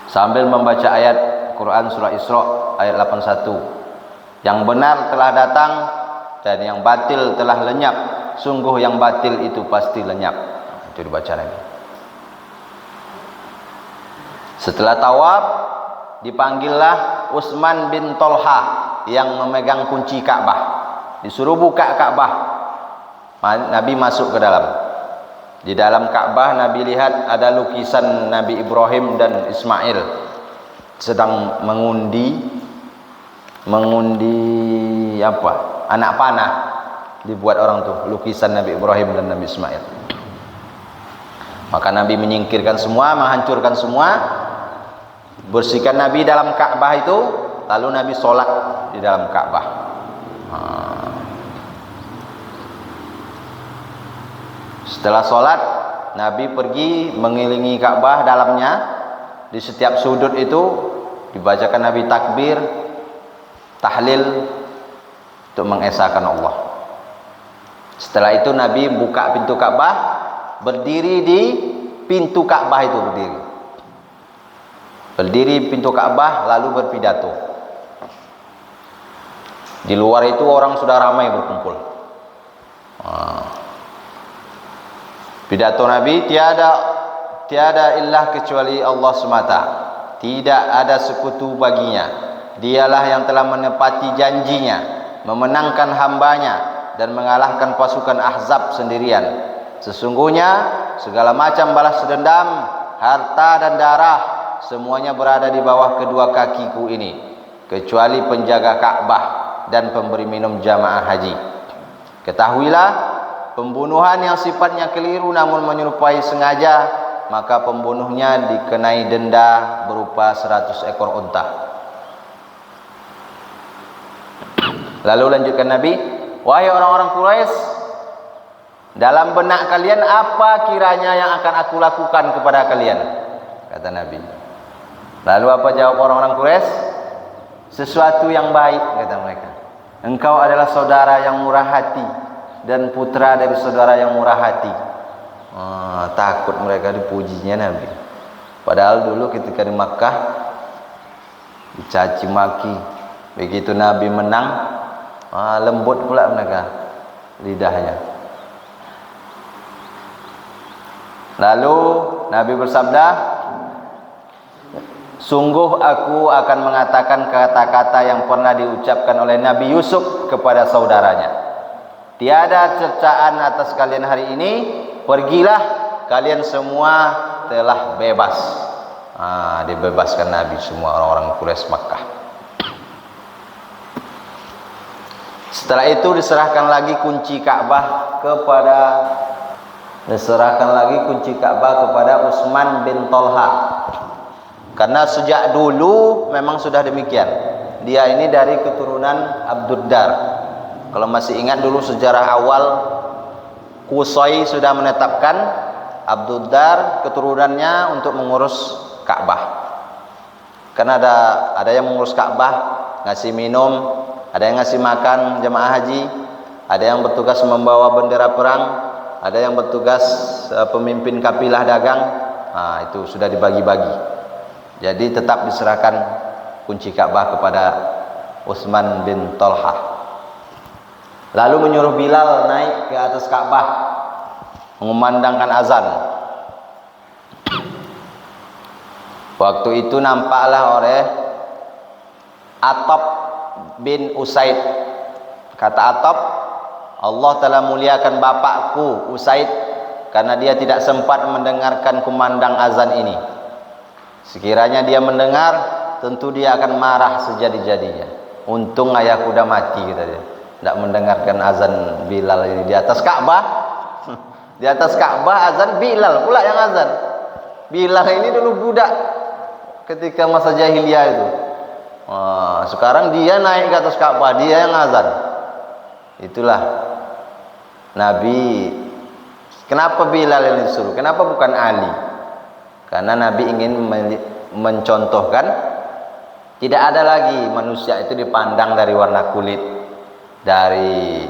Sambil membaca ayat Quran surah Isra ayat 81, yang benar telah datang dan yang batil telah lenyap, sungguh yang batil itu pasti lenyap. Itu dibaca lagi. Setelah tawaf, dipanggillah Utsman bin Tolha yang memegang kunci Ka'bah, disuruh buka Ka'bah. Nabi masuk ke dalam. Di dalam Ka'bah Nabi lihat ada lukisan Nabi Ibrahim dan Ismail sedang mengundi apa? Anak panah. Dibuat orang tuh lukisan Nabi Ibrahim dan Nabi Ismail. Maka Nabi menyingkirkan semua, menghancurkan semua, bersihkan Nabi dalam Ka'bah itu, lalu Nabi sholat di dalam Ka'bah. Setelah sholat, Nabi pergi mengelilingi Ka'bah dalamnya. Di setiap sudut itu dibacakan Nabi takbir, tahlil untuk mengesahkan Allah. Setelah itu Nabi buka pintu Ka'bah, berdiri di pintu Ka'bah itu, berdiri pintu Ka'bah lalu berpidato. Di luar itu orang sudah ramai berkumpul. Pidato Nabi, tiada ilah kecuali Allah semata, tidak ada sekutu baginya. Dialah yang telah menepati janjinya, memenangkan hambanya dan mengalahkan pasukan Ahzab sendirian. Sesungguhnya segala macam balas dendam, harta dan darah, semuanya berada di bawah kedua kakiku ini, kecuali penjaga Ka'bah dan pemberi minum jamaah haji. Ketahuilah, pembunuhan yang sifatnya keliru namun menyerupai sengaja, maka pembunuhnya dikenai denda berupa 100 ekor unta. Lalu lanjutkan Nabi, wahai orang-orang Quraisy, dalam benak kalian apa kiranya yang akan aku lakukan kepada kalian? Kata Nabi. Lalu apa jawab orang-orang Quraisy? Sesuatu yang baik, kata mereka. Engkau adalah saudara yang murah hati dan putra dari saudara yang murah hati. Takut mereka dipujinya Nabi. Padahal dulu ketika di Makkah dicaci maki. Begitu Nabi menang, lembut pula mereka lidahnya. Lalu Nabi bersabda, sungguh aku akan mengatakan kata-kata yang pernah diucapkan oleh Nabi Yusuf kepada saudaranya. Tiada cercaan atas kalian hari ini, pergilah, kalian semua telah bebas. Dibebaskan Nabi semua orang-orang Quraisy Makkah. Setelah itu diserahkan lagi kunci Ka'bah kepada Utsman bin Tolha. Karena sejak dulu memang sudah demikian. Dia ini dari keturunan Abduddar. Kalau masih ingat dulu sejarah awal, Qusay sudah menetapkan Abduddar keturunannya untuk mengurus Ka'bah. Karena ada yang mengurus Ka'bah, ngasih minum, ada yang ngasih makan jemaah haji, ada yang bertugas membawa bendera perang, ada yang bertugas pemimpin kafilah dagang. Itu sudah dibagi-bagi. Jadi tetap diserahkan kunci Ka'bah kepada Utsman bin Tolha. Lalu menyuruh Bilal naik ke atas Ka'bah mengumandangkan azan. Waktu itu nampaklah oleh Attab bin Usaid. Kata Attab, Allah telah muliakan bapakku Usaid karena dia tidak sempat mendengarkan kumandang azan ini. Sekiranya dia mendengar, tentu dia akan marah sejadi-jadinya. Untung ayahku udah mati, kata dia. Tidak mendengarkan azan Bilal ini di atas Ka'bah. Di atas Ka'bah azan Bilal pula yang azan. Bilal ini dulu budak ketika masa jahiliyah itu. Sekarang dia naik ke atas Ka'bah, dia yang azan. Itulah Nabi. Kenapa Bilal yang disuruh? Kenapa bukan Ali? Karena Nabi ingin mencontohkan tidak ada lagi manusia itu dipandang dari warna kulit, dari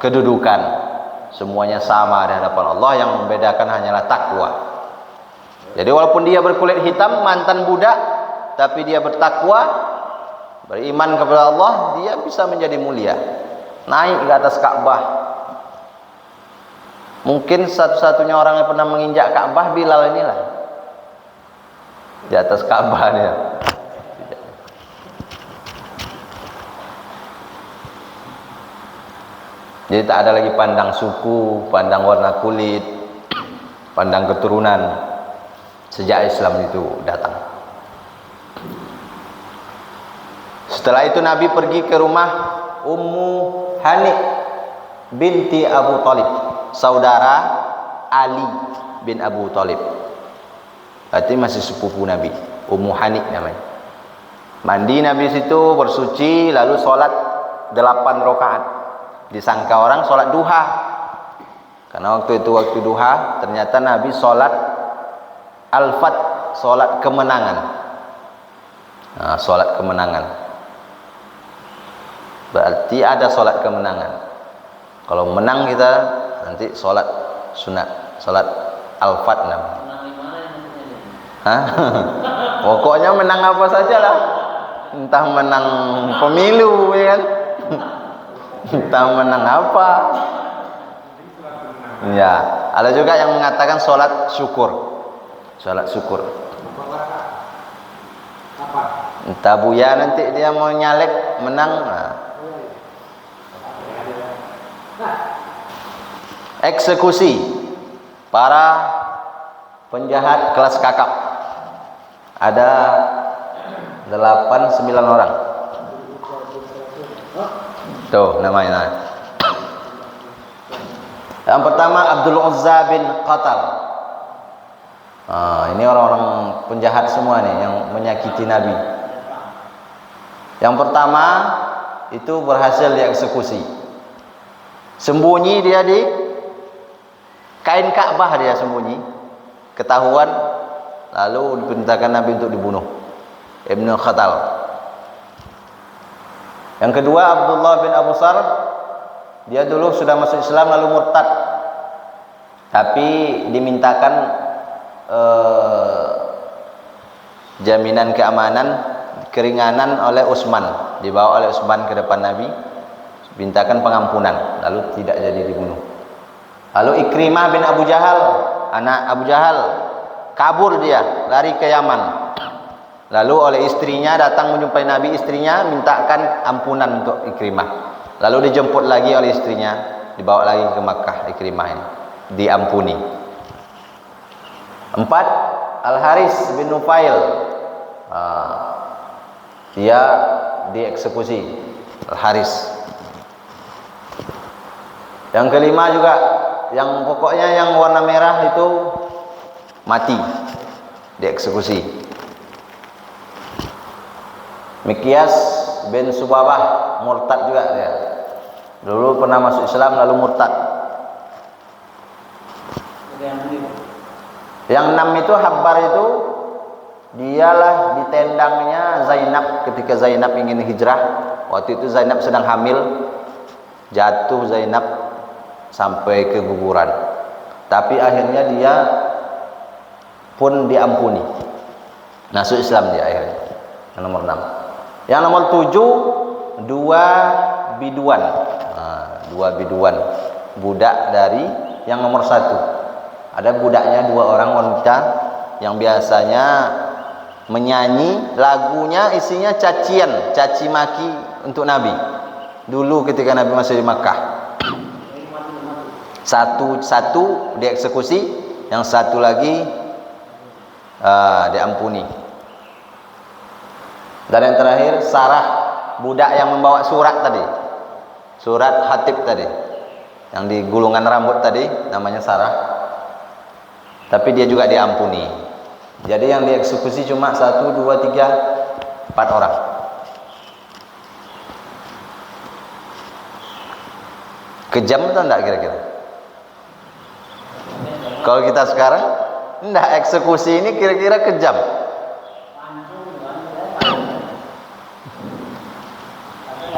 kedudukan. Semuanya sama di hadapan Allah, yang membedakan hanyalah takwa. Jadi walaupun dia berkulit hitam, mantan budak, tapi dia bertakwa, beriman kepada Allah, dia bisa menjadi mulia, naik ke atas Ka'bah. Mungkin satu-satunya orang yang pernah menginjak Ka'bah Bilal inilah, di atas Ka'bah dia. Jadi tak ada lagi pandang suku, pandang warna kulit, pandang keturunan. Sejak Islam itu datang. Setelah itu Nabi pergi ke rumah Ummu Hani binti Abu Thalib, saudara Ali bin Abu Thalib. Berarti masih sepupu Nabi. Ummu Hani namanya. Mandi Nabi situ, bersuci, lalu sholat 8 rakaat. Disangka orang sholat duha, karena waktu itu waktu duha. Ternyata Nabi sholat al-fat, sholat kemenangan. Sholat kemenangan berarti ada sholat kemenangan. Kalau menang kita nanti sholat sunat, sholat al-fat namanya. Pokoknya menang apa saja lah, entah menang pemilu, ya kan? Entah menang apa. Ya, ada juga yang mengatakan sholat syukur. Sholat syukur. Entah Buya nanti dia mau nyalek menang. Eksekusi para penjahat kelas kakap. Ada 8-9 orang. Tuh namanya. Yang pertama Abdul Uzza bin Qatal. Ini orang-orang penjahat semua nih yang menyakiti Nabi. Yang pertama itu berhasil dieksekusi. Sembunyi dia di kain Ka'bah, dia sembunyi. Ketahuan, lalu diperintahkan Nabi untuk dibunuh. Ibnu Khatal. Yang kedua Abdullah bin Abu Sar, dia dulu sudah masuk Islam lalu murtad, tapi dimintakan jaminan keamanan, keringanan oleh Utsman, dibawa oleh Utsman ke depan Nabi, mintakan pengampunan, lalu tidak jadi dibunuh. Lalu Ikrimah bin Abu Jahal, anak Abu Jahal, kabur dia, lari ke Yaman. Lalu oleh istrinya datang menjumpai Nabi, istrinya mintakan ampunan untuk Ikrimah. Lalu dijemput lagi oleh istrinya, dibawa lagi ke Makkah. Ikrimah ini diampuni. 4. Al-Haris bin Nufail, dia dieksekusi. Al-Haris. Yang kelima juga, yang pokoknya yang warna merah itu mati, dieksekusi. Mikyas bin Subabah, murtad juga dia. Dulu pernah masuk Islam lalu murtad. Yang 6 itu Habbar itu, dialah ditendangnya Zainab ketika Zainab ingin hijrah. Waktu itu Zainab sedang hamil, jatuh Zainab sampai keguguran. Tapi akhirnya dia pun diampuni, masuk Islam dia akhirnya. Yang nomor 6. Yang nomor 7, 2 biduan. 2 biduan, budak dari yang nomor 1. Ada budaknya 2 orang wanita yang biasanya menyanyi, lagunya isinya cacian, caci maki untuk Nabi. Dulu ketika Nabi masih di Makkah. Satu dieksekusi, yang satu lagi diampuni. Dan yang terakhir Sarah, budak yang membawa surat tadi, surat Hatib tadi, yang di gulungan rambut tadi, namanya Sarah. Tapi dia juga diampuni. Jadi yang dieksekusi cuma 1, 2, 3, 4 orang. Kejam atau enggak kira-kira? Kalau kita sekarang, enggak, eksekusi ini kira-kira kejam.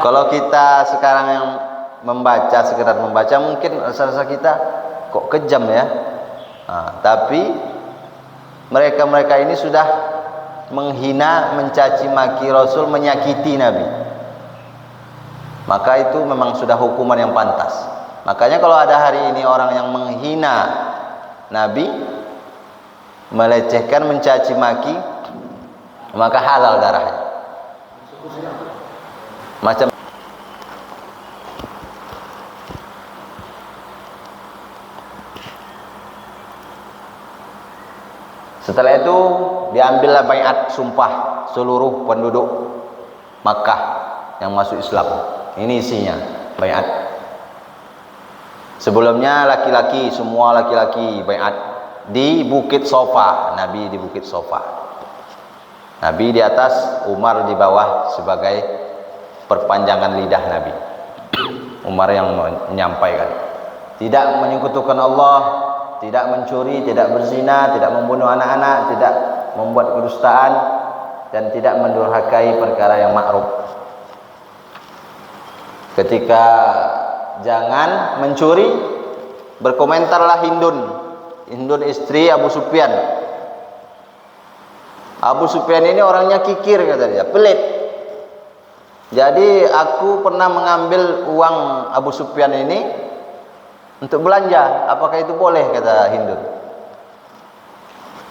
Kalau kita sekarang yang membaca, sekedar membaca, mungkin rasa-rasa kita kok kejam ya. Nah, tapi mereka-mereka ini sudah menghina, mencaci maki Rasul, menyakiti Nabi. Maka itu memang sudah hukuman yang pantas. Makanya kalau ada hari ini orang yang menghina Nabi, melecehkan, mencaci maki, maka halal darahnya. Macam setelah itu diambillah baiat sumpah seluruh penduduk Makkah yang masuk Islam. Ini isinya baiat. Sebelumnya laki-laki, semua laki-laki baiat di Bukit Sofa. Nabi di Bukit Sofa. Nabi di atas, Umar di bawah sebagai perpanjangan lidah Nabi. Umar yang menyampaikan, tidak menyekutukan Allah, tidak mencuri, tidak berzina, tidak membunuh anak-anak, tidak membuat kedustaan, dan tidak mendurhakai perkara yang ma'ruf. Ketika jangan mencuri, berkomentarlah Hindun istri Abu Sufyan. Abu Sufyan ini orangnya kikir, kata dia, pelit. Jadi aku pernah mengambil uang Abu Sufyan ini untuk belanja, apakah itu boleh, kata Hindun.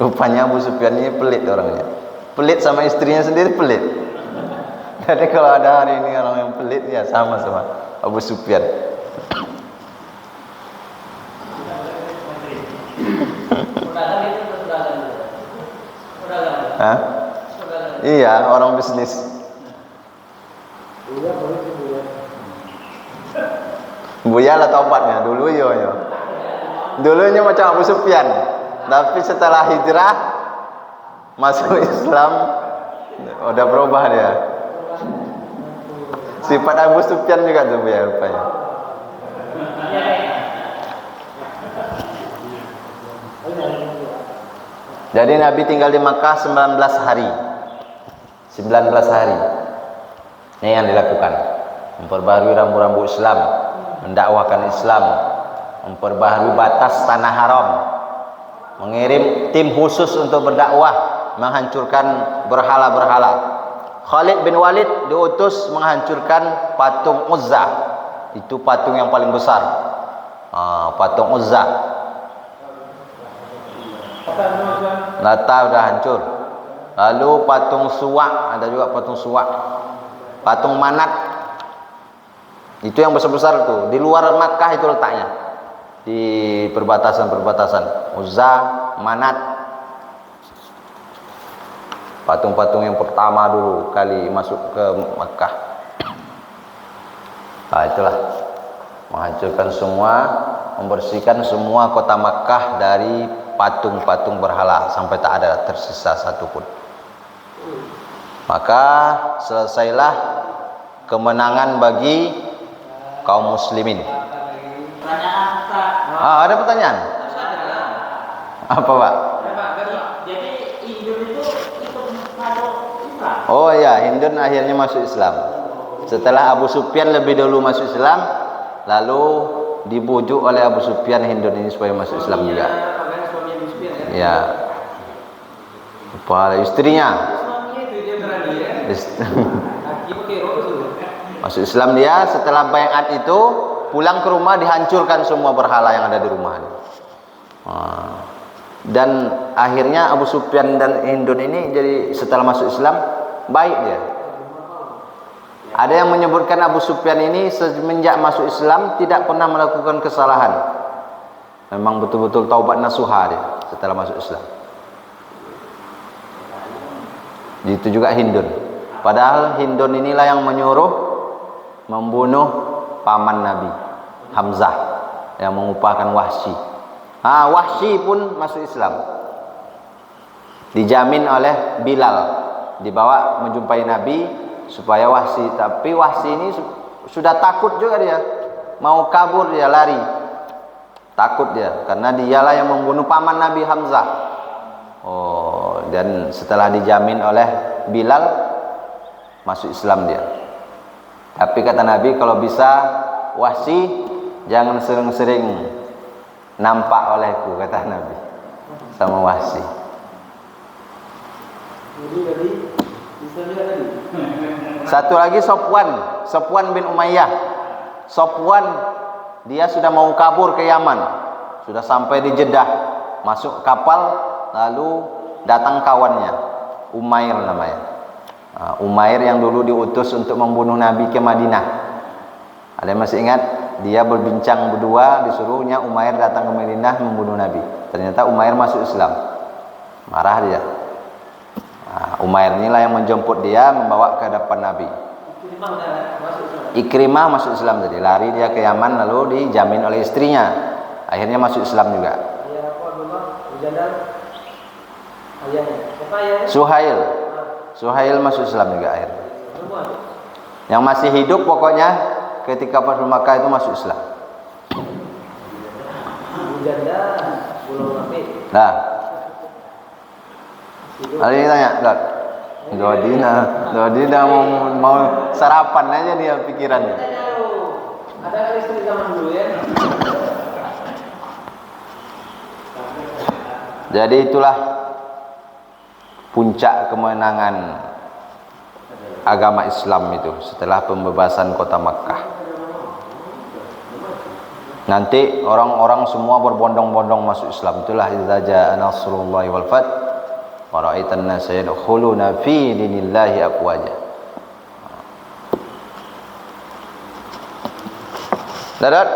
Rupanya Abu Sufyan ini pelit orangnya. Pelit sama istrinya sendiri pelit. Jadi kalau ada hari ini orang yang pelit, ya sama Abu Sufyan. Hah? Iya, orang bisnis. Buya lah taubatnya dulu yo. Dulunya macam Abu Sufyan, tapi setelah hijrah masuk Islam udah berubah dia. Sifat Abu Sufyan juga tuh Buya rupanya. Jadi Nabi tinggal di Makkah 19 hari. 19 hari. Ini yang dilakukan. Memperbaharui rambu-rambu Islam, mendakwahkan Islam, memperbaharui batas tanah haram, mengirim tim khusus untuk berdakwah, menghancurkan berhala-berhala. Khalid bin Walid diutus menghancurkan patung Uzza. Itu patung yang paling besar. Patung Uzza. Lata udah hancur. Lalu patung Suwa, ada juga patung Suwa. Patung Manat. Itu yang besar-besar tuh. Di luar Makkah itu letaknya. Di perbatasan-perbatasan. Uzza, Manat. Patung-patung yang pertama dulu kali masuk ke Makkah. Nah, itulah. Menghancurkan semua, membersihkan semua kota Makkah dari patung-patung berhala sampai tak ada tersisa satupun. Maka selesailah kemenangan bagi kaum muslimin. Ada pertanyaan? Apa Pak? Jadi Hindun itu ikut masuk Islam. Oh ya, Hindun akhirnya masuk Islam. Setelah Abu Sufyan lebih dulu masuk Islam, lalu dibujuk oleh Abu Sufyan Hindun ini supaya masuk Islam juga. Ya. Apa istrinya? Masuk Islam dia. Setelah baiat itu pulang ke rumah, dihancurkan semua berhala yang ada di rumahnya. Dan akhirnya Abu Sufyan dan Hindun ini jadi setelah masuk Islam baik dia. Ada yang menyebutkan Abu Sufyan ini semenjak masuk Islam tidak pernah melakukan kesalahan. Memang betul-betul taubat nasuha dia setelah masuk Islam. Itu juga Hindun. Padahal Hindun inilah yang menyuruh membunuh paman Nabi Hamzah yang mengupahkan Wahsy. Wahsy pun masuk Islam. Dijamin oleh Bilal. dibawa menjumpai Nabi supaya Wahsy. Tapi Wahsy ini sudah takut juga dia, mau kabur dia, lari, takut dia karena dialah yang membunuh paman Nabi Hamzah. Oh, dan setelah dijamin oleh Bilal masuk Islam dia. Tapi kata Nabi, kalau bisa Wahsy jangan sering-sering nampak olehku, kata Nabi sama Wahsy. Satu lagi Sofwan bin Umayyah. Sofwan dia sudah mau kabur ke Yaman, sudah sampai di Jeddah, masuk kapal, lalu datang kawannya Umair namanya. Umair yang dulu diutus untuk membunuh Nabi ke Madinah. Ada yang masih ingat? Dia berbincang berdua, disuruhnya Umair datang ke Madinah membunuh Nabi. Ternyata Umair masuk Islam. Marah dia. Umair inilah yang menjemput dia, membawa ke hadapan Nabi. Ikrimah masuk Islam tadi. Lari dia ke Yaman, lalu dijamin oleh istrinya. Akhirnya masuk Islam juga. Suhail masuk Islam juga akhirnya. Yang masih hidup pokoknya ketika Fathu Makkah itu masuk Islam. Nah, ada yang tanya, Dodi mau sarapan aja dia pikirannya. Ada istri zaman dulu ya. Jadi itulah puncak kemenangan agama Islam itu setelah pembebasan kota Makkah. Nanti orang-orang semua berbondong-bondong masuk Islam. Itulah idza jaa nasrullahi wal fath wa ra'aitan nasa yadkhuluna fi dinillahi afwaja. Darat